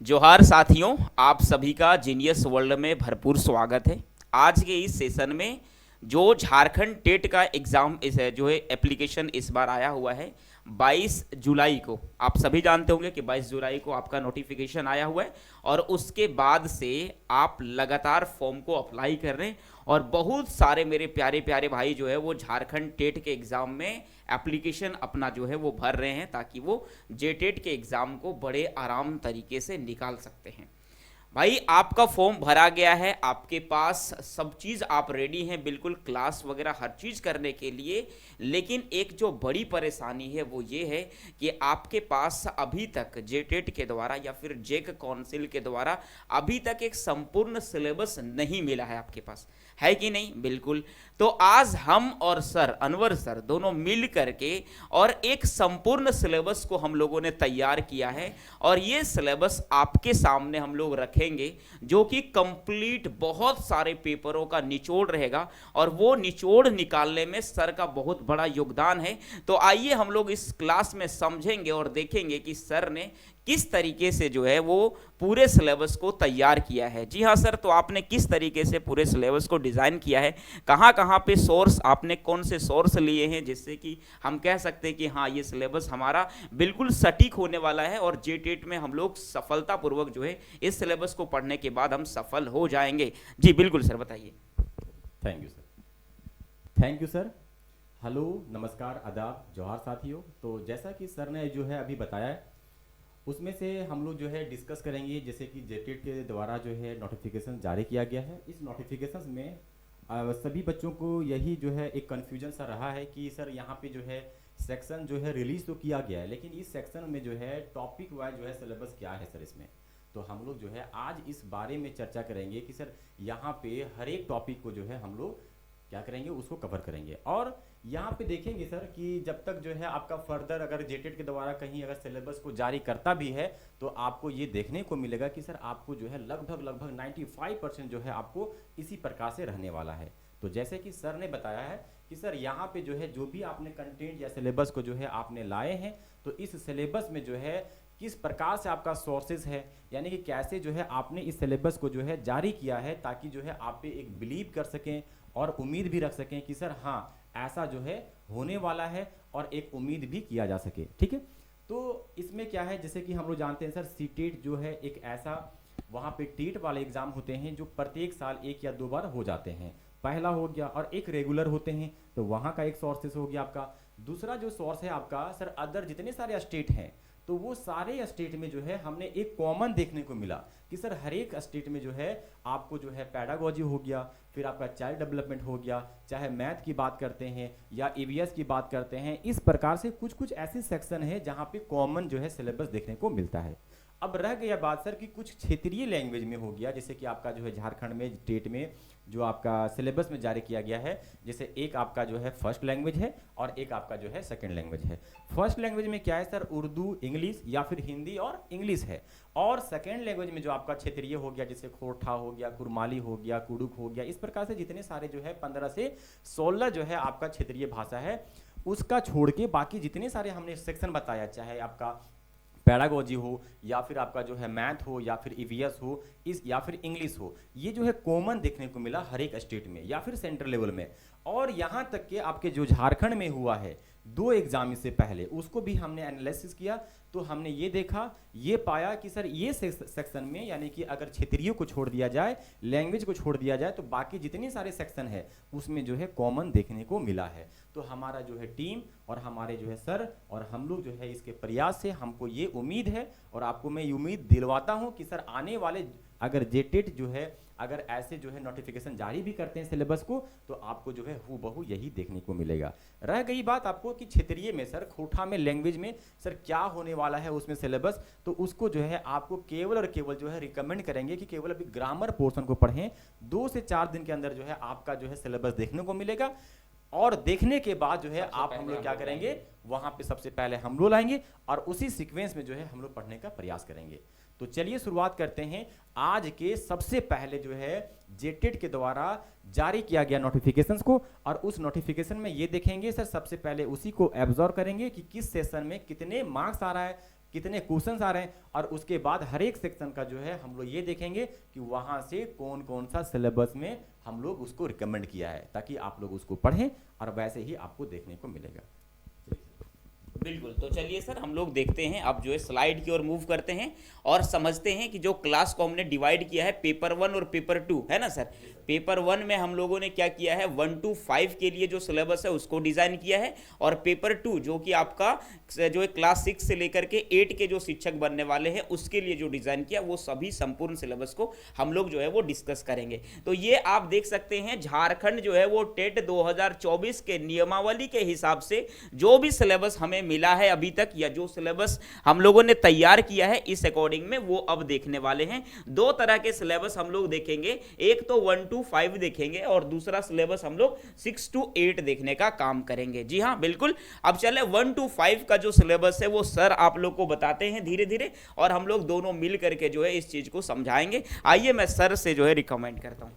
जोहार साथियों, आप सभी का जीनियस वर्ल्ड में भरपूर स्वागत है। आज के इस सेशन में जो झारखंड टेट का एग्ज़ाम इस है जो है एप्लीकेशन इस बार आया हुआ है 22 जुलाई को। आप सभी जानते होंगे कि 22 जुलाई को आपका नोटिफिकेशन आया हुआ है और उसके बाद से आप लगातार फॉर्म को अप्लाई कर रहे हैं और बहुत सारे मेरे प्यारे प्यारे भाई जो है वो झारखंड टेट के एग्ज़ाम में एप्लीकेशन अपना जो है वो भर रहे हैं ताकि वो जेटेट के एग्ज़ाम को बड़े आराम तरीके से निकाल सकते हैं। भाई आपका फॉर्म भरा गया है, आपके पास सब चीज़ आप रेडी हैं, बिल्कुल क्लास वगैरह हर चीज़ करने के लिए। लेकिन एक जो बड़ी परेशानी है वो ये है कि आपके पास अभी तक जेटेट के द्वारा या फिर जेक काउंसिल के द्वारा अभी तक एक संपूर्ण सिलेबस नहीं मिला है आपके पास, है कि नहीं? बिल्कुल। तो आज हम और सर अनवर सर दोनों मिल करके और एक संपूर्ण सिलेबस को हम लोगों ने तैयार किया है और ये सिलेबस आपके सामने हम लोग रखेंगे जो कि कंप्लीट बहुत सारे पेपरों का निचोड़ रहेगा और वो निचोड़ निकालने में सर का बहुत बड़ा योगदान है। तो आइए हम लोग इस क्लास में समझेंगे और देखेंगे कि सर ने किस तरीके से जो है वो पूरे सिलेबस को तैयार किया है। जी हाँ सर, तो आपने किस तरीके से पूरे सिलेबस को डिज़ाइन किया है, कहाँ कहाँ पे सोर्स आपने कौन से सोर्स लिए हैं जिससे कि हम कह सकते हैं कि हाँ ये सिलेबस हमारा बिल्कुल सटीक होने वाला है और जेटेट में हम लोग सफलतापूर्वक जो है इस सिलेबस को पढ़ने के बाद हम सफल हो जाएंगे। जी बिल्कुल सर, बताइए। Thank you sir. Thank you sir. Hello, नमस्कार, आदाब, जोहार साथियों। तो जैसा कि सर ने जो है अभी बताया है उसमें से हम लोग जो है डिस्कस करेंगे। जैसे कि जेटेट के द्वारा जो है नोटिफिकेशन जारी किया गया है, इस नोटिफिकेशन में सभी बच्चों को यही जो है एक कन्फ्यूजन सा रहा है कि सर यहाँ पे जो है सेक्शन जो है रिलीज तो किया गया है, लेकिन इस सेक्शन में जो है टॉपिक वाइज जो है सिलेबस क्या है सर इसमें। तो हम लोग जो है आज इस बारे में चर्चा करेंगे कि सर यहाँ पे हर एक टॉपिक को जो है हम लोग क्या करेंगे, उसको कवर करेंगे। और यहाँ पे देखेंगे सर कि जब तक जो है आपका फर्दर अगर जेटेट के द्वारा कहीं अगर सिलेबस को जारी करता भी है तो आपको ये देखने को मिलेगा कि सर आपको जो है लगभग 95% जो है आपको इसी प्रकार से रहने वाला है। तो जैसे कि सर ने बताया है कि सर यहाँ पे जो है जो भी आपने कंटेंट या सिलेबस को जो है आपने लाए हैं, तो इस सिलेबस में जो है किस प्रकार से आपका सोर्सेज है, यानी कि कैसे जो है आपने इस सिलेबस को जो है जारी किया है ताकि जो है आप पे एक बिलीव कर सकें और उम्मीद भी रख सकें कि सर हाँ ऐसा जो है होने वाला है और एक उम्मीद भी किया जा सके। ठीक है, तो इसमें क्या है, जैसे कि हम लोग जानते हैं सर सीटेट जो है एक ऐसा वहाँ पे टेट वाले एग्जाम होते हैं जो प्रत्येक साल 1 या 2 बार हो जाते हैं। पहला हो गया, और एक रेगुलर होते हैं, तो वहाँ का एक सोर्सेस हो गया आपका। दूसरा जो सोर्स है आपका सर अदर जितने सारे स्टेट हैं, तो वो सारे स्टेट में जो है हमने एक कॉमन देखने को मिला कि सर हर एक स्टेट में जो है आपको जो है पैडागोजी हो गया, फिर आपका चाइल्ड डेवलपमेंट हो गया, चाहे मैथ की बात करते हैं या ईवीएस की बात करते हैं, इस प्रकार से कुछ कुछ ऐसे सेक्शन है जहाँ पे कॉमन जो है सिलेबस देखने को मिलता है। अब रह गया बात सर कि कुछ क्षेत्रीय लैंग्वेज में हो गया, जैसे कि आपका जो है झारखंड में स्टेट में जो आपका सिलेबस में जारी किया गया है, जैसे एक आपका जो है फर्स्ट लैंग्वेज है और एक आपका जो है सेकंड लैंग्वेज है। फर्स्ट लैंग्वेज में क्या है सर, उर्दू, इंग्लिश या फिर हिंदी और इंग्लिश है। और सेकंड लैंग्वेज में जो आपका क्षेत्रीय हो गया, जैसे खोरठा हो गया, कुरमाली हो गया, कुडुक हो गया, इस प्रकार से जितने सारे जो है 15 से 16 जो है आपका क्षेत्रीय भाषा है, उसका छोड़ के बाकी जितने सारे हमने सेक्शन बताया, चाहे आपका पैडागोजी हो या फिर आपका जो है मैथ हो या फिर ईवीएस हो इस या फिर इंग्लिश हो, ये जो है कॉमन देखने को मिला हर एक स्टेट में या फिर सेंट्रल लेवल में। और यहाँ तक कि आपके जो झारखंड में हुआ है 2 एग्जाम इससे पहले, उसको भी हमने एनालिसिस किया, तो हमने ये देखा, ये पाया कि सर ये सेक्शन में यानी कि अगर क्षेत्रीय को छोड़ दिया जाए, लैंग्वेज को छोड़ दिया जाए, तो बाकी जितने सारे सेक्शन है उसमें जो है कॉमन देखने को मिला है। तो हमारा जो है टीम और हमारे जो है सर और हम लोग जो है इसके प्रयास से हमको ये उम्मीद है और आपको मैं उम्मीद दिलवाता हूँ कि सर आने वाले अगर जेटेट जो है अगर ऐसे जो है नोटिफिकेशन जारी भी करते हैं सिलेबस को, तो आपको जो है हूबहू यही देखने को मिलेगा। रह गई बात आपको कि क्षेत्रीय में सर खोटा में लैंग्वेज में सर क्या होने वाला है उसमें सिलेबस, तो उसको जो है आपको केवल और केवल जो है रिकमेंड करेंगे कि केवल अभी ग्रामर पोर्शन को पढ़ें। 2 से 4 दिन के अंदर जो है आपका जो है सिलेबस देखने को मिलेगा और देखने के बाद जो है आप हम लोग क्या करेंगे, वहां पे सबसे पहले हम लोग लाएंगे और उसी सीक्वेंस में जो है हम लोग पढ़ने का प्रयास करेंगे। तो चलिए शुरुआत करते हैं आज के सबसे पहले जो है जेटेट के द्वारा जारी किया गया नोटिफिकेशंस को, और उस नोटिफिकेशन में ये देखेंगे सर सबसे पहले उसी को एब्जॉर्व करेंगे कि किस सेशन में कितने मार्क्स आ रहा है, कितने क्वेश्चंस आ रहे हैं, और उसके बाद हर एक सेक्शन का जो है हम लोग ये देखेंगे कि वहां से कौन कौन सा सिलेबस में हम लोग उसको रिकमेंड किया है, ताकि आप लोग उसको पढ़ें और वैसे ही आपको देखने को मिलेगा। बिल्कुल, तो चलिए सर हम लोग देखते हैं, अब जो है स्लाइड की ओर मूव करते हैं और समझते हैं कि जो क्लास को हमने डिवाइड किया है पेपर 1 और पेपर 2 है ना सर। पेपर 1 में हम लोगों ने क्या किया है, 1 to 5 के लिए जो सिलेबस है उसको डिज़ाइन किया है, और पेपर 2 जो कि आपका जो है क्लास 6 से लेकर के 8 के जो शिक्षक बनने वाले हैं उसके लिए जो डिज़ाइन किया, वो सभी संपूर्ण सिलेबस को हम लोग जो है वो डिस्कस करेंगे। तो ये आप देख सकते हैं झारखंड जो है वो टेट 2024 के नियमावली के हिसाब से जो भी सिलेबस हमें मिला है अभी तक, या जो सिलेबस हम लोगों ने तैयार किया है इस अकॉर्डिंग में वो अब देखने वाले हैं। दो तरह के सिलेबस हम लोग देखेंगे, एक तो 1 to 5 देखेंगे और दूसरा सिलेबस हम लोग 6 to 8 देखने का काम करेंगे। जी हाँ बिल्कुल, अब चले 1 to 5 का जो सिलेबस है वो सर आप लोग को बताते हैं धीरे धीरे, और हम लोग दोनों मिल करके जो है इस चीज को समझाएंगे। आइए मैं सर से जो है रिकमेंड करता हूँ।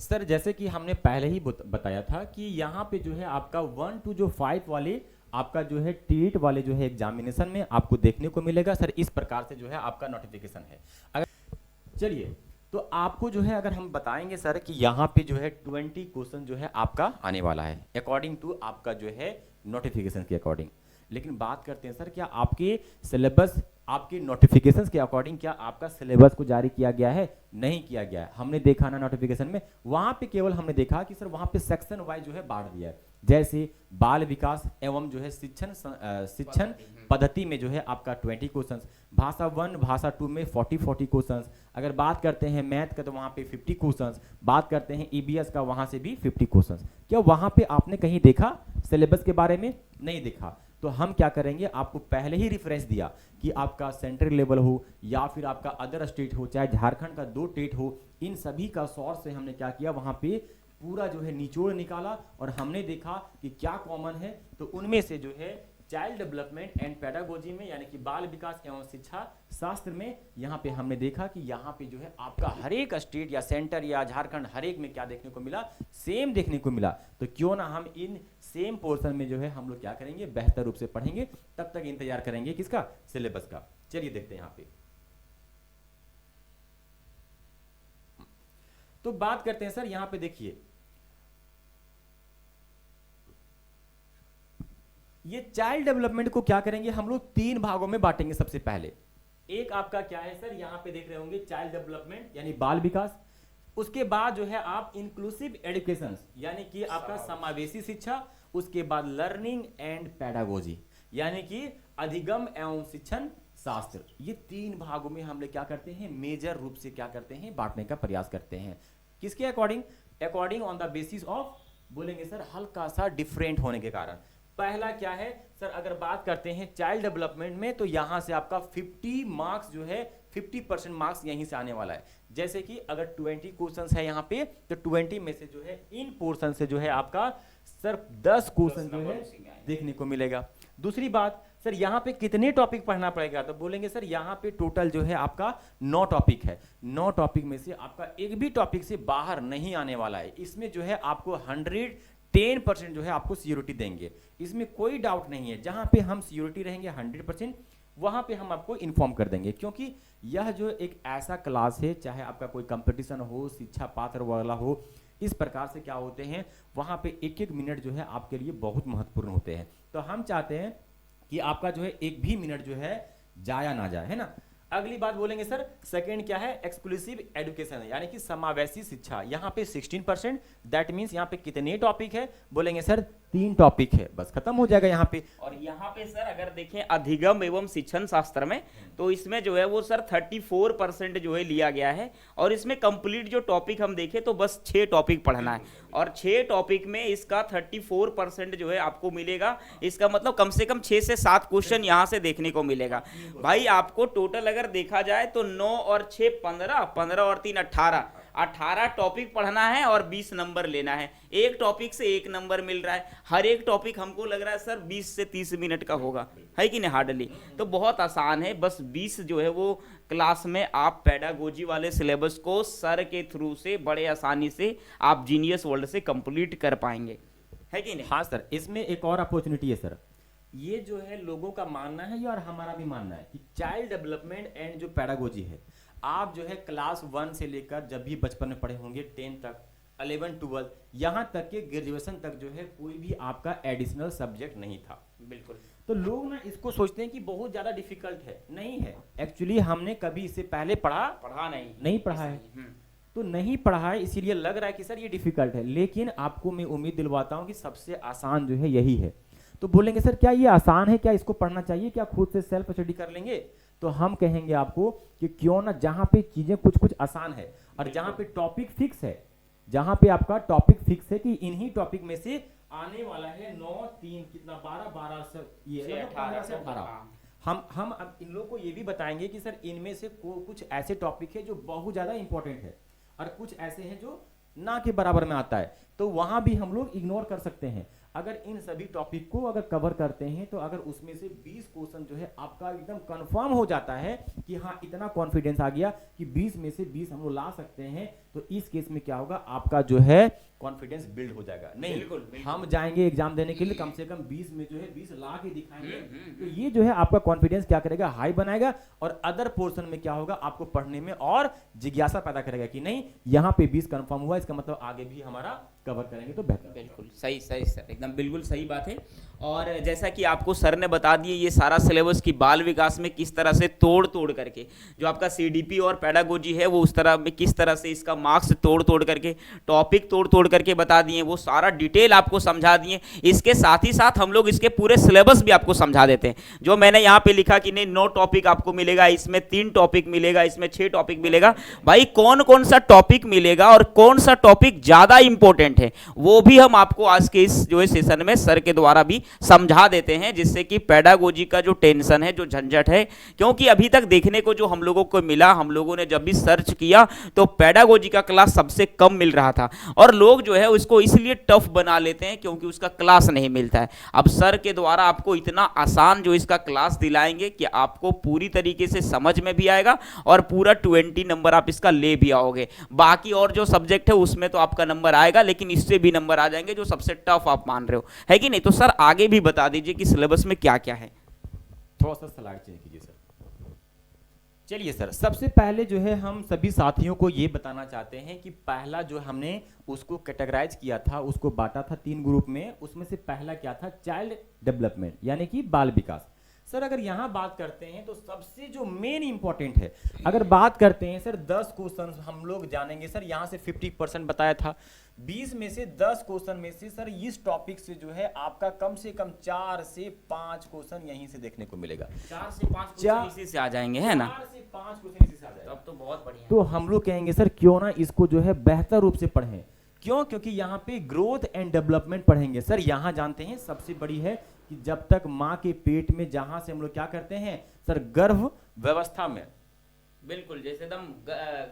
सर जैसे कि हमने पहले ही बताया था कि यहाँ पे जो है आपका 1 to जो 5 वाले आपका जो है टेट वाले जो है एग्जामिनेशन में आपको देखने को मिलेगा। सर इस प्रकार से जो है आपका नोटिफिकेशन है। अगर चलिए तो आपको जो है अगर हम बताएंगे सर कि यहाँ पे जो है 20 क्वेश्चन जो है आपका आने वाला है अकॉर्डिंग टू आपका जो है नोटिफिकेशन के अकॉर्डिंग। लेकिन बात करते हैं सर क्या आपके सिलेबस आपके नोटिफिकेशंस के अकॉर्डिंग क्या आपका सिलेबस को जारी किया गया है? नहीं किया गया है। हमने देखा ना नोटिफिकेशन में, वहां पे केवल हमने देखा कि सर वहां पे सेक्शन वाइज जो है बांट दिया है, जैसे बाल विकास एवं जो है शिक्षण पद्धति में जो है आपका 20 क्वेश्चंस, भाषा 1 भाषा 2 में 40 क्वेश्चंस, अगर बात करते हैं मैथ का तो वहां पे 50 क्वेश्चंस, बात करते हैं ईबीएस का वहां से भी 50 क्वेश्चंस। क्या वहां पे आपने कहीं देखा सिलेबस के बारे में? नहीं देखा। तो हम क्या करेंगे, आपको पहले ही रेफरेंस दिया कि आपका सेंट्रल लेवल हो या फिर आपका अदर स्टेट हो, चाहे झारखंड का 2 स्टेट हो, इन सभी का सोर्स से हमने क्या किया, वहां पे पूरा जो है निचोड़ निकाला और हमने देखा कि क्या कॉमन है। तो उनमें से जो है चाइल्ड डेवलपमेंट एंड पेडागोजी में यानी कि बाल विकास एवं शिक्षा शास्त्र में यहाँ पे हमने देखा कि यहाँ पे जो है आपका हर एक स्टेट या सेंटर या झारखंड हर एक में क्या देखने को मिला, सेम देखने को मिला। तो क्यों ना हम इन सेम पोर्शन में जो है हम लोग क्या करेंगे, बेहतर रूप से पढ़ेंगे, तब तक इंतजार करेंगे किसका, सिलेबस का। चलिए देखते हैं यहाँ पे। तो बात करते हैं सर यहाँ पे देखिए, ये चाइल्ड डेवलपमेंट को क्या करेंगे हम लोग 3 भागों में बांटेंगे। सबसे पहले एक आपका क्या है सर, यहाँ पे देख रहे होंगे चाइल्ड डेवलपमेंट यानी बाल विकास। उसके बाद जो है आप इंक्लूसिव एजुकेशन यानी कि आपका समावेशी शिक्षा, उसके बाद लर्निंग एंड पेडागोजी यानी कि अधिगम एवं शिक्षण शास्त्र। ये 3 भागों में हम लोग क्या करते हैं, मेजर रूप से क्या करते हैं, बांटने का प्रयास करते हैं। किसके according? According on the basis of, बोलेंगे सर हल्का सा डिफरेंट होने के कारण। पहला क्या है सर, अगर बात करते हैं चाइल्ड डेवलपमेंट में, तो यहां से आपका 50 मार्क्स जो है 50% मार्क्स यहीं से आने वाला है। जैसे कि अगर 20 क्वेश्चंस है यहाँ पे, तो 20 में से जो है इन पोर्शन से जो है आपका सर 10 क्वेश्चन जो है देखने को मिलेगा। दूसरी बात सर, यहाँ पे कितने टॉपिक पढ़ना पड़ेगा, तो बोलेंगे सर यहाँ पे टोटल जो है आपका 9 टॉपिक है। 9 टॉपिक में से आपका एक भी टॉपिक से बाहर नहीं आने वाला है। इसमें जो है आपको 110% जो है आपको सिक्योरिटी देंगे, इसमें कोई डाउट नहीं है। जहां पे हम सिक्योरिटी रहेंगे 100%, वहां पे हम आपको इन्फॉर्म कर देंगे, क्योंकि यह जो एक ऐसा क्लास है, चाहे आपका कोई कंपटीशन हो, शिक्षा पात्र वाला हो, इस प्रकार से क्या होते हैं, वहां पे एक एक मिनट जो है आपके लिए बहुत महत्वपूर्ण होते हैं। तो हम चाहते हैं कि आपका जो है एक भी मिनट जो है जाया ना जाए, है ना। अगली बात बोलेंगे सर, सेकंड क्या है, एक्सक्लूसिव एजुकेशन यानी कि समावेशी शिक्षा। यहाँ पे 16%, दैट मींस यहाँ पे कितने टॉपिक है, बोलेंगे सर 3 टॉपिक है, बस खत्म हो जाएगा यहाँ पे। और यहाँ पे सर अगर देखें अधिगम एवं शिक्षण शास्त्र में, तो इसमें जो है वो सर 34% जो है लिया गया है, और इसमें कंप्लीट जो टॉपिक हम देखें तो बस 6 टॉपिक पढ़ना है, और 6 टॉपिक में इसका 34% जो है आपको मिलेगा। इसका मतलब कम से कम 6 से 7 क्वेश्चन यहाँ से देखने को मिलेगा। भाई आपको टोटल अगर देखा जाए तो 9 और 6 15, 15 और 3 18 टॉपिक पढ़ना है और 20 नंबर लेना है। एक टॉपिक से 1 नंबर मिल रहा है। हर एक टॉपिक हमको लग रहा है सर 20 से 30 मिनट का होगा, है कि नहीं, हार्डली। तो बहुत आसान है, बस 20 जो है वो क्लास में आप पेडागोजी वाले सिलेबस को सर के थ्रू से बड़े आसानी से आप जीनियस वर्ल्ड से कंप्लीट कर पाएंगे, है कि नहीं। हाँ सर, इसमें एक और अपॉर्चुनिटी है सर, ये जो है लोगों का मानना है और हमारा भी मानना है कि चाइल्ड डेवलपमेंट एंड जो पैडागोजी है, आप जो है क्लास 1 से लेकर जब भी बचपन में पढ़े होंगे 10 तक, 11, 12, यहाँ तक के ग्रेजुएशन तक जो है कोई भी आपका एडिशनल सब्जेक्ट नहीं था। बिल्कुल। तो लोग ना इसको सोचते हैं कि बहुत ज़्यादा डिफिकल्ट है, नहीं है। एक्चुअली हमने कभी इससे पहले पढ़ा नहीं पढ़ा है, तो नहीं पढ़ा है, इसीलिए लग रहा है कि सर ये डिफिकल्ट है। लेकिन आपको मैं उम्मीद दिलवाता हूँ कि सबसे आसान जो है यही है। तो बोलेंगे सर क्या ये आसान है, क्या इसको पढ़ना चाहिए, क्या खुद से सेल्फ स्टडी कर लेंगे? तो हम कहेंगे आपको कि क्यों ना, जहाँ पे चीज़ें कुछ कुछ आसान है और जहाँ पे टॉपिक फिक्स है, जहाँ पे आपका टॉपिक फिक्स है कि इन्हीं टॉपिक में से आने वाला है 9, 3 कितना 12 से ये 15 से 18। हम अब इन लोगों को ये भी बताएंगे कि सर इनमें से कुछ ऐसे टॉपिक है जो बहुत ज़्यादा इंपॉर्टेंट है और कुछ ऐसे हैं जो ना के बराबर में आता है, तो वहाँ भी हम लोग इग्नोर कर सकते हैं। अगर इन सभी टॉपिक को अगर कवर करते हैं तो अगर उसमें से 20 क्वेश्चन जो है आपका एकदम कंफर्म हो जाता है कि हाँ इतना कॉन्फिडेंस आ गया कि 20 में से 20 हम लोग ला सकते हैं, तो इस केस में क्या होगा, आपका जो है कॉन्फिडेंस बिल्ड हो जाएगा। नहीं, बिल्कुल। हम जाएंगे एग्जाम देने के लिए कम से कम 20 में जो है 20 ला के दिखाएंगे, तो ये जो है आपका कॉन्फिडेंस क्या करेगा, हाई बनाएगा और अदर पोर्शन में क्या होगा, आपको पढ़ने में और जिज्ञासा पैदा करेगा कि नहीं यहाँ पे 20 कंफर्म हुआ, इसका मतलब आगे भी हमारा कवर करेंगे तो बेहतर। बिल्कुल सही सर, एकदम बिल्कुल सही बात है। और जैसा कि आपको सर ने बता दिए ये सारा सिलेबस की बाल विकास में किस तरह से तोड़ करके जो आपका सीडीपी और पैडागोजी है वो उस तरह में किस तरह से इसका मार्क्स तोड़ करके, टॉपिक तोड़ करके बता दिए, वो सारा डिटेल आपको समझा दिए। इसके साथ ही साथ हम लोग इसके पूरे सिलेबस भी आपको समझा देते हैं। जो मैंने यहाँ पे लिखा कि नहीं 9 टॉपिक आपको मिलेगा, इसमें 3 टॉपिक मिलेगा, इसमें 6 टॉपिक मिलेगा, भाई कौन कौन सा टॉपिक मिलेगा और कौन सा टॉपिक ज़्यादा इंपॉर्टेंट है वो भी हम आपको आज के इस जो है सेशन में सर के द्वारा भी समझा देते हैं, जिससे कि पैडागोजी का जो टेंशन है, जो झंझट है, क्योंकि अभी तक देखने को जो हम लोगों को मिला, हम लोगों ने जब भी सर्च किया तो पैडागोजी का क्लास सबसे कम मिल रहा था और लोग जो है उसको इसलिए टफ बना लेते हैं क्योंकि उसका क्लास नहीं मिलता है। अब सर के द्वारा आपको इतना आसान जो इसका क्लास दिलाएंगे कि आपको पूरी तरीके से समझ में भी आएगा और पूरा 20 नंबर आप इसका ले भी आओगे। बाकी और जो सब्जेक्ट है उसमें तो आपका नंबर आएगा, लेकिन इससे भी नंबर आ जाएंगे जो सबसे टफ आप मान रहे हो, है कि नहीं? तो सर आगे भी बता दीजिए कि सिलेबस में क्या क्या है। थोड़ा सा स्लाइड चेंज कीजिए सर। चलिए सर, सबसे पहले जो है हम सभी साथियों को ये बताना चाहते हैं कि पहला जो हमने उसको कैटेगराइज किया था, उसको बांटा था 3 ग्रुप में। उसमें से पहला क्या था, चाइल्ड डेवलपमेंट यानी कि बाल विकास। सर अगर यहाँ बात करते हैं तो सबसे जो मेन इंपॉर्टेंट है, अगर बात करते हैं सर 10 क्वेश्चन हम लोग जानेंगे। सर यहाँ से 50% बताया था, 20 में से 10 क्वेश्चन में से सर इस टॉपिक से जो है आपका कम से कम 4 से 5 क्वेश्चन यहीं से देखने को मिलेगा। 4 से 5 क्वेश्चन इसी से आ जाएंगे, है ना? 4 से 5 क्वेश्चन इसी से आ जाएगा। तब तो बहुत बढ़िया। तो हम लोग कहेंगे सर क्यों ना इसको जो है बेहतर रूप से पढ़ें। क्यों? क्योंकि यहाँ पे ग्रोथ एंड डेवलपमेंट पढ़ेंगे। सर यहाँ जानते हैं सबसे बड़ी है कि जब तक माँ के पेट में, जहां से हम लोग क्या करते हैं सर, गर्भ व्यवस्था में, बिल्कुल जैसे एकदम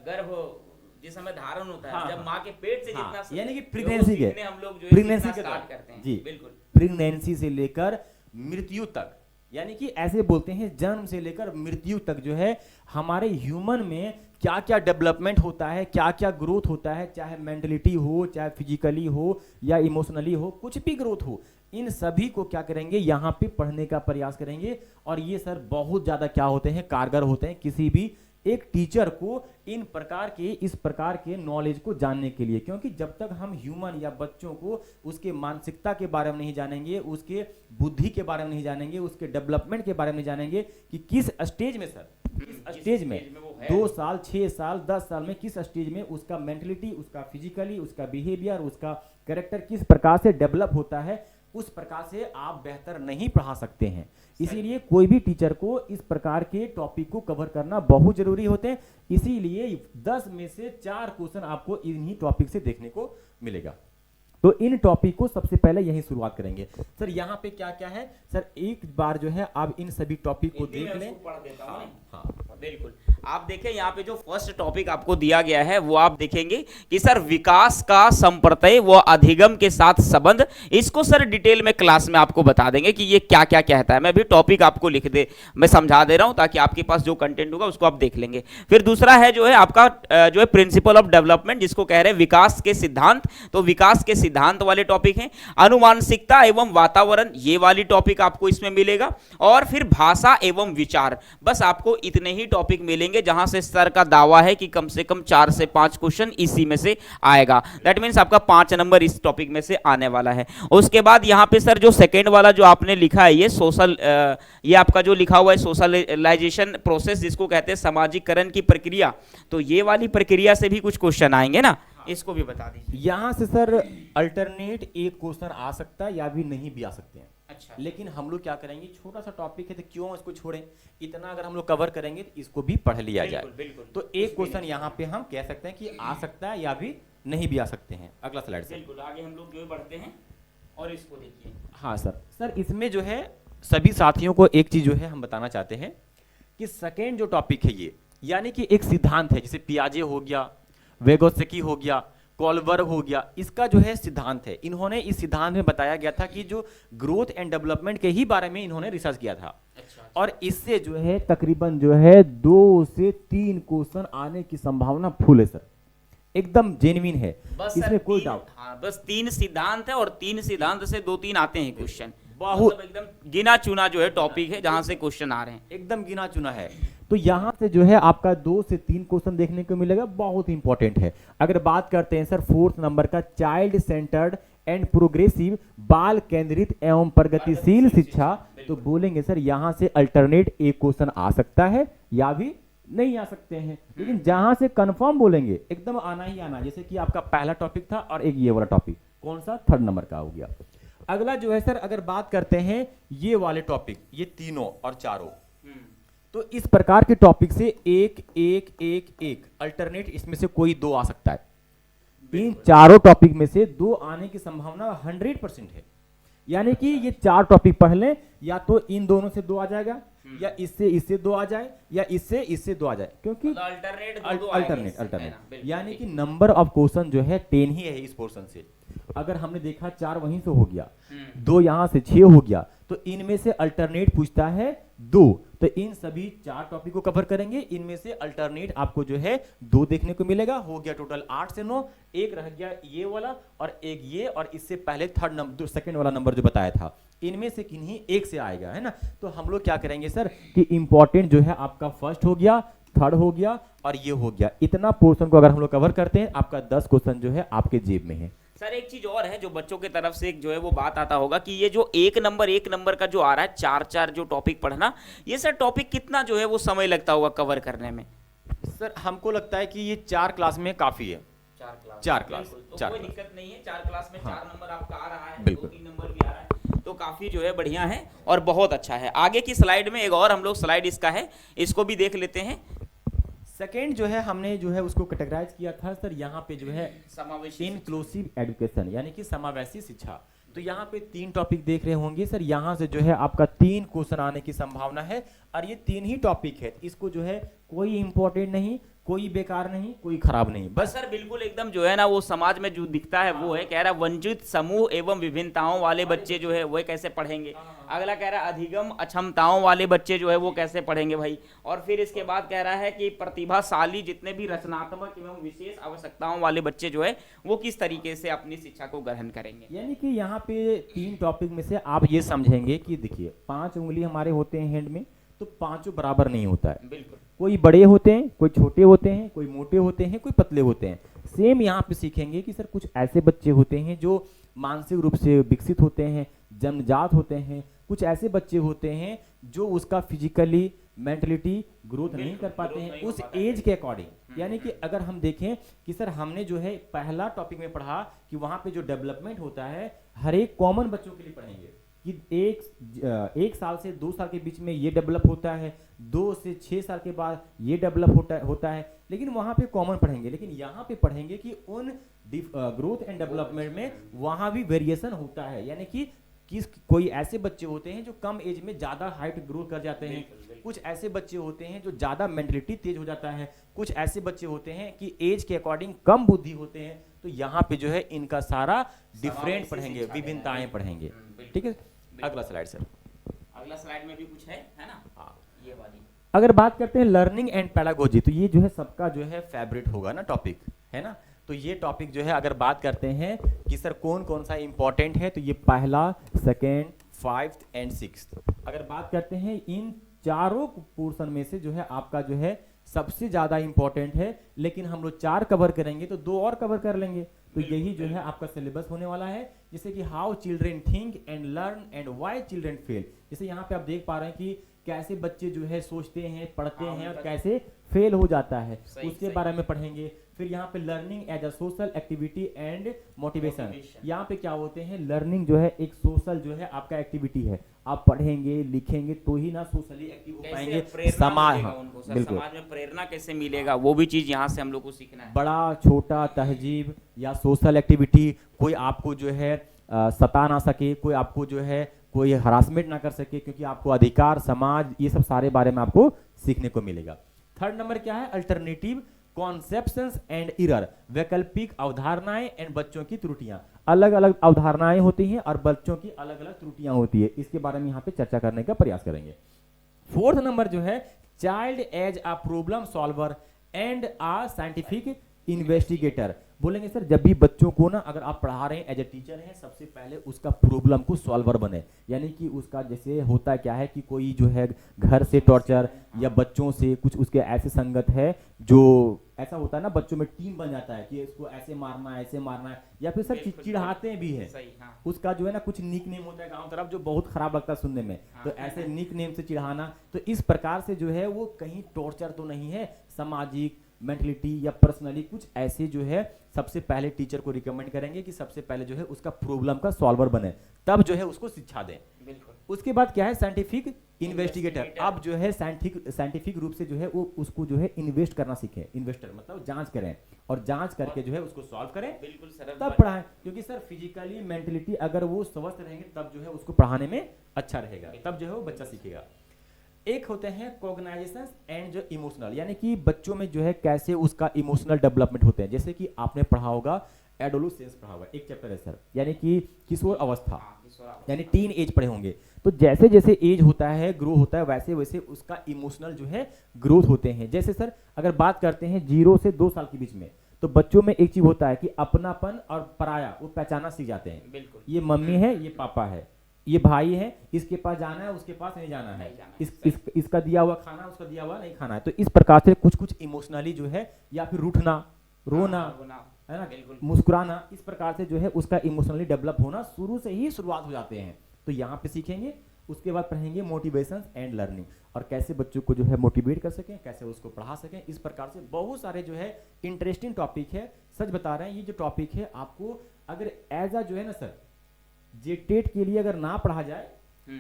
गर्भ जिस समय धारण होता है, हाँ, जब माँ के पेट से हाँ, जितना यानी कि प्रेगनेंसी के, हम लोग जो प्रेगनेंसी के स्टार्ट करते हैं जी, बिल्कुल प्रेगनेंसी से लेकर मृत्यु तक, यानी कि ऐसे बोलते हैं जन्म से लेकर मृत्यु तक जो है हमारे ह्यूमन में क्या क्या डेवलपमेंट होता है, क्या क्या ग्रोथ होता है, चाहे मेंटलिटी हो, चाहे फिजिकली हो या इमोशनली हो, कुछ भी ग्रोथ हो, इन सभी को क्या करेंगे यहाँ पे पढ़ने का प्रयास करेंगे। और ये सर बहुत ज़्यादा क्या होते हैं, कारगर होते हैं किसी भी एक टीचर को इन प्रकार के, इस प्रकार के नॉलेज को जानने के लिए। क्योंकि जब तक हम ह्यूमन या बच्चों को उसके मानसिकता के बारे में नहीं जानेंगे, उसके बुद्धि के बारे में नहीं जानेंगे, उसके डेवलपमेंट के बारे में नहीं जानेंगे कि किस स्टेज में सर, किस स्टेज में 2 साल, 6 साल, 10 साल में किस स्टेज में उसका मेंटलिटी, उसका फिजिकली, उसका बिहेवियर, उसका कैरेक्टर किस प्रकार से डेवलप होता है, उस प्रकार से आप बेहतर नहीं पढ़ा सकते हैं। इसीलिए कोई भी टीचर को इस प्रकार के टॉपिक को कवर करना बहुत जरूरी होते हैं। इसीलिए 10 में से 4 क्वेश्चन आपको इन्हीं टॉपिक से देखने को मिलेगा। तो इन टॉपिक को सबसे पहले यही शुरुआत करेंगे। सर यहाँ पे क्या क्या है सर, एक बार जो है आप इन सभी टॉपिक को देख लें। पढ़ देता हूं। हाँ, बिल्कुल। आप देखें यहाँ पे जो फर्स्ट टॉपिक आपको दिया गया है वो आप देखेंगे कि सर विकास का संप्रत्यय व अधिगम के साथ संबंध, इसको सर डिटेल में क्लास में आपको बता देंगे कि ये क्या क्या कहता है। मैं भी टॉपिक आपको मैं समझा दे रहा हूँ ताकि आपके पास जो कंटेंट होगा उसको आप देख लेंगे। फिर दूसरा है जो है आपका जो है प्रिंसिपल ऑफ डेवलपमेंट, जिसको कह रहे हैं विकास के सिद्धांत। तो विकास के सिद्धांत वाले टॉपिक हैं। अनुवांशिकता एवं वातावरण, ये वाली टॉपिक आपको इसमें मिलेगा। और फिर भाषा एवं विचार, बस आपको इतने ही टॉपिक मिलेंगे जहां से सर का दावा है कि कम से कम 4 से 5 क्वेश्चन इसी में से आएगा। दैट मीन्स आपका 5 नंबर इस टॉपिक में से आने वाला है। उसके बाद यहाँ पे सर जो सेकेंड वाला जो आपने लिखा है ये आपका जो लिखा हुआ है सोशलाइजेशन प्रोसेस, जिसको कहते हैं सामाजिकरण की प्रक्रिया, तो ये वाली प्रक्रिया से भी कुछ क्वेश्चन आएंगे ना, इसको भी बता दीजिए। यहाँ से सर अल्टरनेट एक क्वेश्चन आ सकता है या भी नहीं भी आ सकते हैं। अच्छा। लेकिन हम लोग क्या करेंगे, छोटा सा टॉपिक है तो क्यों इसको छोड़ें, इतना अगर हम लोग कवर करेंगे तो इसको भी पढ़ लिया जाए। बिल्कुल। तो एक क्वेश्चन यहाँ पे हम कह सकते हैं कि आ सकता है या भी नहीं भी आ सकते हैं। अगला स्लाइड से बिल्कुल, आगे हम लोग जो बढ़ते हैं और इसको देखिए। हाँ सर इसमें जो है सभी साथियों को एक चीज जो है हम बताना चाहते हैं कि सेकेंड जो टॉपिक है ये, यानी कि एक सिद्धांत है, जैसे पियाजे हो गया, वेगोत्स्की हो गया, कोलबर्ग हो गया, इसका जो है सिद्धांत है। इन्होंने इस सिद्धांत में बताया गया था कि जो ग्रोथ एंड डेवलपमेंट के ही बारे में इन्होंने रिसर्च किया था। अच्छा। और इससे जो है तकरीबन जो है 2 से 3 क्वेश्चन आने की संभावना फुल है सर, एकदम जेन्युइन है, बस इसमें कोई तीन, डाउट। हाँ, बस 3 सिद्धांत है और 3 सिद्धांत से 2-3 आते हैं क्वेश्चन। बहुत मतलब एकदम गिना चुना जो है टॉपिक है जहां से क्वेश्चन आ रहे हैं, एकदम गिना चुना है। तो यहाँ से जो है आपका 2 से 3 क्वेश्चन देखने को मिलेगा, बहुत इंपॉर्टेंट है। अगर बात करते हैं सर 4th नंबर का, चाइल्ड सेंटर्ड एंड प्रोग्रेसिव, बाल केंद्रित एवं प्रगतिशील शिक्षा, तो बोलेंगे सर यहाँ से अल्टरनेट एक क्वेश्चन आ सकता है या भी नहीं आ सकते हैं। लेकिन जहां से कंफर्म बोलेंगे एकदम आना ही आना, जैसे कि आपका पहला टॉपिक था और एक ये वाला टॉपिक कौन सा 3rd नंबर का हो गया। अगला जो है सर, अगर बात करते हैं ये वाले टॉपिक, ये तीनों और चारों, तो इस प्रकार के टॉपिक से एक एक एक एक अल्टरनेट इसमें से कोई 2 आ सकता है। इन चारों टॉपिक में से 2 आने की संभावना 100% है। यानी कि ये 4 टॉपिक पढ़ लें, या तो इन दोनों से 2 आ जाएगा, या इससे 2 आ जाए, या इससे 2 आ जाए, क्योंकि अल्टरनेट यानी कि नंबर ऑफ क्वेश्चन जो है 10 ही है इस पोर्शन से। अगर हमने देखा 4 वहीं से हो गया, 2 यहाँ से 6 हो गया, तो इनमें से अल्टरनेट पूछता है 2, तो इन सभी 4 टॉपिक को कवर करेंगे। इनमें से अल्टरनेट आपको जो है 2 देखने को मिलेगा। हो गया टोटल 8 से 9, एक रह गया ये वाला और एक ये, और इससे पहले 3rd नंबर, सेकंड वाला नंबर जो बताया था, इनमें से किन्हीं एक से आएगा, है ना। तो हम लोग क्या करेंगे सर कि इंपॉर्टेंट जो है आपका 1st हो गया, 3rd हो गया और ये हो गया। इतना पोर्शन को अगर हम लोग कवर करते हैं, आपका 10 क्वेश्चन जो है आपके जेब में है। सर एक चीज और है जो बच्चों के तरफ से एक जो है वो बात आता होगा कि ये जो एक नंबर का जो आ रहा है 4 जो टॉपिक पढ़ना, ये सर टॉपिक कितना जो है वो समय लगता होगा कवर करने में? सर हमको लगता है कि ये 4 क्लास में काफी है। 4 क्लास तो कोई दिक्कत नहीं है। 4 क्लास में 4 नंबर आपका आ रहा है, बिल्कुल 2-3 नंबर भी आ रहा है, तो काफी जो है बढ़िया है और बहुत अच्छा है। आगे की स्लाइड में एक और हम लोग स्लाइड इसका है, इसको भी देख लेते हैं। सेकेंड जो है हमने जो है उसको कैटेगराइज किया था सर, यहाँ पे जो है समावेशी इंक्लूसिव एजुकेशन, यानी कि समावेशी शिक्षा। तो यहाँ पे 3 टॉपिक देख रहे होंगे सर, यहाँ से जो है आपका 3 क्वेश्चन आने की संभावना है, और ये 3 ही टॉपिक है। इसको जो है कोई इंपॉर्टेंट नहीं, कोई बेकार नहीं, कोई खराब नहीं, बस सर बिल्कुल एकदम जो है ना वो समाज में जो दिखता है वो है, कह रहा वंचित समूह एवं विभिन्नताओं वाले बच्चे जो है वो कैसे पढ़ेंगे। अगला कह रहा अधिगम अक्षमताओं वाले बच्चे जो है वो कैसे पढ़ेंगे भाई। और फिर इसके बाद कह रहा है कि प्रतिभाशाली जितने भी रचनात्मक एवं विशेष आवश्यकताओं वाले बच्चे जो है वो किस तरीके से अपनी शिक्षा को ग्रहण करेंगे। यानी कि यहाँ पे 3 टॉपिक में से आप ये समझेंगे कि देखिए 5 उंगली हमारे होते हैं हैंड में, तो 5 बराबर नहीं होता है। बिल्कुल, कोई बड़े होते हैं, कोई छोटे होते हैं, कोई मोटे होते हैं, कोई पतले होते हैं। सेम यहाँ पे सीखेंगे कि सर कुछ ऐसे बच्चे होते हैं जो मानसिक रूप से विकसित होते हैं, जन्मजात होते हैं, कुछ ऐसे बच्चे होते हैं जो उसका फिजिकली मेंटलिटी ग्रोथ नहीं कर पाते हैं उस एज के अकॉर्डिंग। यानी कि अगर हम देखें कि सर हमने जो है पहला टॉपिक में पढ़ा कि वहाँ पे जो डेवलपमेंट होता है हर एक कॉमन बच्चों के लिए पढ़ेंगे कि 1 साल से 2 साल के बीच में ये डेवलप होता है, 2 से 6 साल के बाद ये डेवलप होता है, लेकिन वहाँ पे कॉमन पढ़ेंगे। लेकिन यहाँ पे पढ़ेंगे कि उन ग्रोथ एंड डेवलपमेंट में वहाँ भी वेरिएशन होता है, यानी कि कोई ऐसे बच्चे होते हैं जो कम एज में ज़्यादा हाइट ग्रो कर जाते हैं, कुछ ऐसे बच्चे होते हैं जो ज़्यादा मेंटलिटी तेज हो जाता है, कुछ ऐसे बच्चे होते हैं कि एज के अकॉर्डिंग कम बुद्धि होते हैं। तो यहाँ पे जो है इनका सारा डिफरेंट पढ़ेंगे, विभिन्नताएं पढ़ेंगे। ठीक है, अगला स्लाइड सर। अगला स्लाइड में भी कुछ है ना? हाँ, ये वाली। अगर बात करते हैं लर्निंग एंड पेडागोजी, तो ये जो है सबका जो है फेवरेट होगा ना टॉपिक, है ना। तो ये टॉपिक जो है अगर बात करते हैं कि सर कौन कौन सा इंपॉर्टेंट है, तो ये पहला, सेकेंड, 5th एंड 6th। अगर बात करते हैं इन चारों पोर्शन में से जो है आपका जो है सबसे ज्यादा इंपॉर्टेंट है, लेकिन हम लोग 4 कवर करेंगे तो 2 और कवर कर लेंगे। तो यही जो है आपका सिलेबस होने वाला है, जैसे कि how children think and learn and why children fail. जैसे यहाँ पे आप देख पा रहे हैं कि कैसे बच्चे जो है सोचते हैं, पढ़ते हैं और कैसे फेल हो जाता है, उसके बारे में पढ़ेंगे। फिर यहाँ पे learning as a social activity and motivation. यहाँ पे क्या होते हैं, लर्निंग जो है एक सोशल जो है आपका एक्टिविटी है, आप पढ़ेंगे लिखेंगे तो ही ना सोशली एक्टिव हो पाएंगे। समाज, बिल्कुल, समाज में प्रेरणा कैसे मिलेगा, वो भी चीज यहाँ से हम लोग को सीखना है। बड़ा छोटा तहजीब या सोशल एक्टिविटी, कोई आपको जो है सता ना सके, कोई आपको जो है कोई हरासमेंट ना कर सके, क्योंकि आपको अधिकार, समाज, ये सब सारे बारे में आपको सीखने को मिलेगा। 3rd नंबर क्या है, अल्टरनेटिव कॉन्सेप्शंस एंड एरर, वैकल्पिक अवधारणाएं एंड बच्चों की त्रुटियां। अलग अलग अवधारणाएं होती हैं और बच्चों की अलग अलग त्रुटियां होती है, इसके बारे में यहाँ पे चर्चा करने का प्रयास करेंगे। 4th नंबर जो है child as a problem solver and a scientific investigator. बोलेंगे सर जब भी बच्चों को ना अगर आप पढ़ा रहे हैं एज ए टीचर हैं, सबसे पहले उसका प्रॉब्लम को सॉल्वर बने, यानी कि उसका जैसे होता क्या है कि कोई जो है घर से टॉर्चर या बच्चों से कुछ उसके ऐसे संगत है जो ऐसा होता है ना, बच्चों में टीम बन जाता है कि इसको ऐसे मारना है, ऐसे मारना है, या फिर सर चिढ़ाते भी है। उसका जो है ना कुछ निक नेम होता है गांव तरफ जो बहुत खराब लगता है सुनने में, तो ऐसे निक नेम से चिढ़ाना, तो इस प्रकार से जो है वो कहीं टॉर्चर तो नहीं है, सामाजिक मेंटलिटी या पर्सनली कुछ ऐसे जो है सबसे पहले टीचर को रिकमेंड करेंगे कि सबसे पहले जो है उसका प्रॉब्लम का सॉल्वर बने, तब जो है उसको शिक्षा दें। उसके बाद क्या है, साइंटिफिक इन्वेस्टिगेटर। अब जो है साइंटिफिक रूप से जो है वो उसको जो है इन्वेस्ट करना सीखे, इन्वेस्टर मतलब जांच करें और जांच करके जो है उसको सॉल्व करें, तब पढ़ाएं। क्योंकि सर फिजिकली मेंटलिटी अगर वो स्वस्थ रहेंगे तब जो है उसको पढ़ाने में अच्छा रहेगा, तब जो है वो बच्चा सीखेगा। एक होते हैं कॉग्नाइजेशन एंड जो इमोशनल, यानी कि बच्चों में जो है कैसे उसका इमोशनल डेवलपमेंट होते हैं। जैसे कि आपने पढ़ा होगा एडोलेसेंस पढ़ा होगा, एक चैप्टर है सर, यानी कि किशोर अवस्था, यानी टीन एज पढ़े होंगे। तो जैसे जैसे एज होता है, ग्रो होता है, वैसे वैसे उसका इमोशनल जो है ग्रोथ होते हैं। जैसे सर अगर बात करते हैं 0 से 2 साल के बीच में, तो बच्चों में एक चीज होता है कि अपनापन और पराया वो पहचाना सीख जाते हैं। ये मम्मी है, ये पापा है, ये भाई है, इसके पास जाना है, उसके पास नहीं जाना है, इसका दिया हुआ खाना, उसका दिया हुआ नहीं खाना है। तो इस प्रकार से कुछ कुछ इमोशनली जो है, या फिर रूठना, रोना, है ना, मुस्कुराना, इस प्रकार से जो है उसका इमोशनली डेवलप होना शुरू से ही शुरुआत हो जाते हैं। तो यहाँ पे सीखेंगे। उसके बाद पढ़ेंगे मोटिवेशन एंड लर्निंग, और कैसे बच्चों को जो है मोटिवेट कर सकें, कैसे उसको पढ़ा सकें। इस प्रकार से बहुत सारे जो है इंटरेस्टिंग टॉपिक है। सच बता रहे हैं, ये जो टॉपिक है आपको अगर एज अ जो है ना सर जेटेट के लिए अगर ना पढ़ा जाए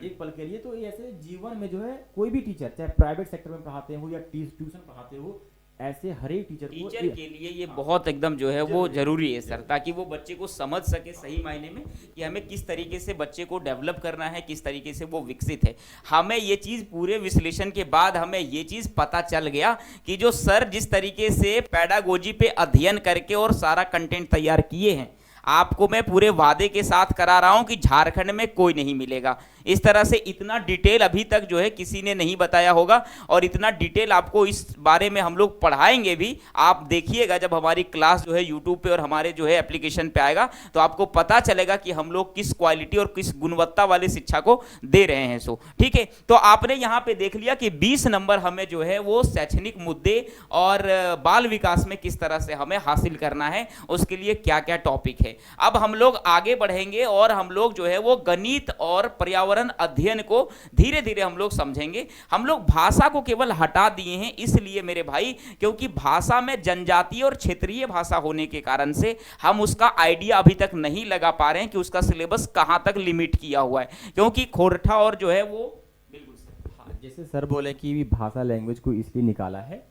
एक पल के लिए, तो ऐसे जीवन में जो है कोई भी टीचर, चाहे प्राइवेट सेक्टर में पढ़ाते हो या ट्यूशन पढ़ाते हो, ऐसे हर एक टीचर के लिए ये बहुत एकदम जो है वो जरूरी है सर, ताकि वो बच्चे को समझ सके सही मायने में कि हमें किस तरीके से बच्चे को डेवलप करना है, किस तरीके से वो विकसित है। हमें ये चीज़ पूरे विश्लेषण के बाद हमें ये चीज़ पता चल गया कि जो सर जिस तरीके से पेडागोजी पे अध्ययन करके और सारा कंटेंट तैयार किए हैं, आपको मैं पूरे वादे के साथ करा रहा हूं कि झारखंड में कोई नहीं मिलेगा इस तरह से। इतना डिटेल अभी तक जो है किसी ने नहीं बताया होगा, और इतना डिटेल आपको इस बारे में हम लोग पढ़ाएंगे भी। आप देखिएगा जब हमारी क्लास जो है यूट्यूब पे और हमारे जो है एप्लीकेशन पे आएगा, तो आपको पता चलेगा कि हम लोग किस क्वालिटी और किस गुणवत्ता वाले शिक्षा को दे रहे हैं। सो ठीक है, तो आपने यहाँ पे देख लिया कि 20 नंबर हमें जो है वो शैक्षणिक मुद्दे और बाल विकास में किस तरह से हमें हासिल करना है, उसके लिए क्या क्या टॉपिक है। अब हम लोग आगे बढ़ेंगे और हम लोग जो है वो गणित और पर्यावरण अध्ययन को धीरे धीरे हम लोग समझेंगे। हम लोग भाषा को केवल हटा दिए हैं इसलिए मेरे भाई, क्योंकि भाषा में जनजातीय और क्षेत्रीय भाषा होने के कारण से हम उसका आइडिया अभी तक नहीं लगा पा रहे हैं कि उसका सिलेबस कहां तक लिमिट किया हुआ है, क्योंकि खोरठा और जो है वो बिल्कुल जैसे सर बोले कि भाषा लैंग्वेज को इसलिए निकाला है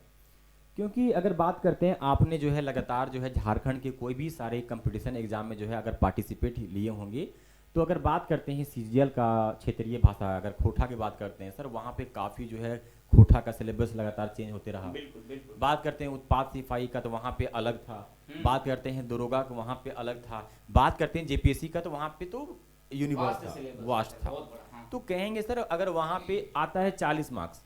क्योंकि अगर बात करते हैं, आपने जो है लगातार जो है झारखंड के कोई भी सारे कंपटीशन एग्जाम में जो है अगर पार्टिसिपेट लिए होंगे, तो अगर बात करते हैं सीजीएल का क्षेत्रीय भाषा, अगर खोटा की बात करते हैं सर, वहाँ पे काफ़ी जो है खोटा का सिलेबस लगातार चेंज होते रहा। बिल्कुल बिल्कुल। बात करते हैं उत्पाद सिपाही का तो वहाँ पे अलग था, बात करते हैं दरोगा का वहाँ पे अलग था, बात करते हैं जेपीएससी का तो वहाँ पे तो यूनिवर्स था, वास्ट था। बहुत बड़ा, हाँ। तो कहेंगे सर अगर वहाँ पे आता है 40 मार्क्स,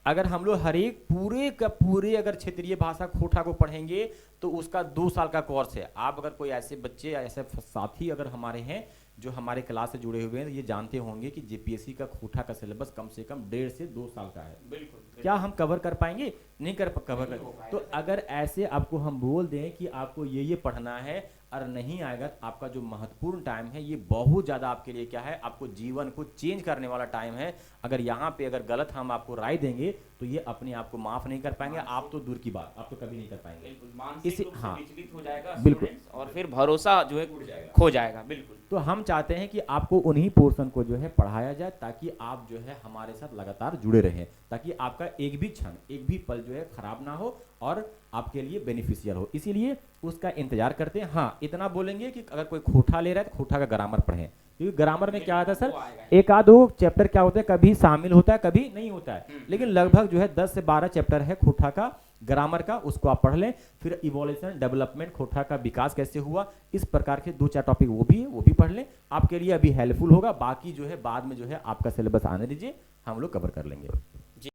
अगर हम लोग हर एक पूरे का पूरे अगर क्षेत्रीय भाषा खोटा को पढ़ेंगे तो उसका 2 साल का कोर्स है। आप अगर कोई ऐसे बच्चे ऐसे साथी अगर हमारे हैं जो हमारे क्लास से जुड़े हुए हैं, ये जानते होंगे कि जेपीएससी का खोटा का सिलेबस कम से कम 1.5 से 2 साल का है। बिल्कुल। क्या हम कवर कर पाएंगे? नहीं कर कवर नहीं हो कर। पाएगा। तो अगर ऐसे आपको हम बोल दें कि आपको ये पढ़ना है और नहीं आएगा तो आपका जो महत्वपूर्ण टाइम है ये बहुत ज़्यादा आपके लिए क्या है, आपको जीवन को चेंज करने वाला टाइम है। अगर यहाँ पे अगर गलत हम आपको राय देंगे तो ये अपने आप को माफ़ नहीं कर पाएंगे, आप तो दूर की बात, आप तो कभी नहीं कर पाएंगे। बिल्कुल, मानसिक इसी रूप से हाँ विचलित हो जाएगा बिल्कुल। स्टूडेंट्स, और फिर भरोसा जो है खो जाएगा। बिल्कुल। तो हम चाहते हैं कि आपको उन्हीं पोर्शन को जो है पढ़ाया जाए ताकि आप जो है हमारे साथ लगातार जुड़े रहें, ताकि आपका एक भी क्षण एक भी पल जो है खराब ना हो और आपके लिए बेनिफिशियल हो। इसीलिए उसका इंतजार करते हैं। हाँ, इतना बोलेंगे कि अगर कोई खोटा ले रहा है तो खोटा का ग्रामर पढ़ें, क्योंकि ग्रामर में क्या आता है सर, एक आध दो चैप्टर क्या होता है, कभी शामिल होता है कभी नहीं होता है, लेकिन लगभग जो है 10 से 12 चैप्टर है खोटा का ग्रामर का, उसको आप पढ़ लें। फिर इवोल्यूशन डेवलपमेंट, खोटा का विकास कैसे हुआ, इस प्रकार के 2-4 टॉपिक वो भी पढ़ लें, आपके लिए अभी हेल्पफुल होगा। बाकी जो है बाद में जो है आपका सिलेबस आने दीजिए, हम लोग कवर कर लेंगे।